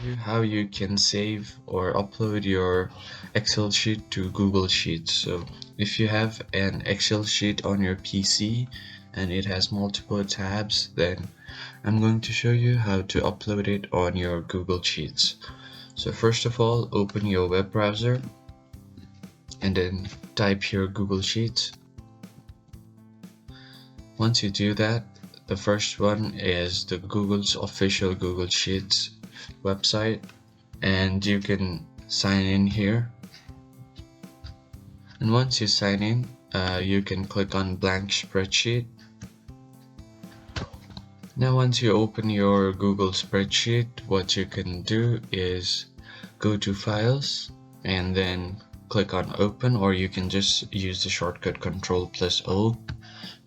you how you can save or upload your Excel sheet to Google Sheets. So if you have an Excel sheet on your PC and it has multiple tabs, then I'm going to show you how to upload it on your Google Sheets. So first of all, open your web browser and then type here Google Sheets. Once you do that, the first one is the Google's official Google Sheets website, and you can sign in here. And once you sign in, you can click on blank spreadsheet. Now once you open your Google spreadsheet, what you can do is go to files and then click on open, or you can just use the shortcut Ctrl O.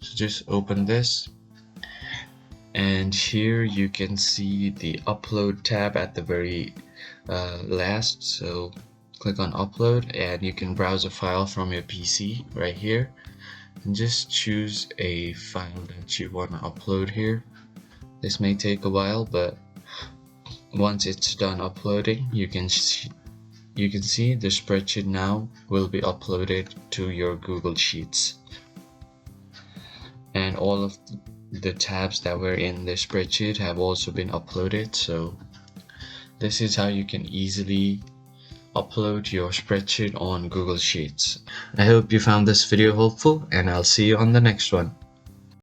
So just open this, and here you can see the upload tab at the very last. So click on upload and you can browse a file from your PC right here and just choose a file that you want to upload here. This may take a while, but once it's done uploading, you can see the spreadsheet now will be uploaded to your Google Sheets, and all of the tabs that were in the spreadsheet have also been uploaded. So this is how you can easily upload your spreadsheet on Google Sheets. I hope you found this video helpful, and I'll see you on the next one.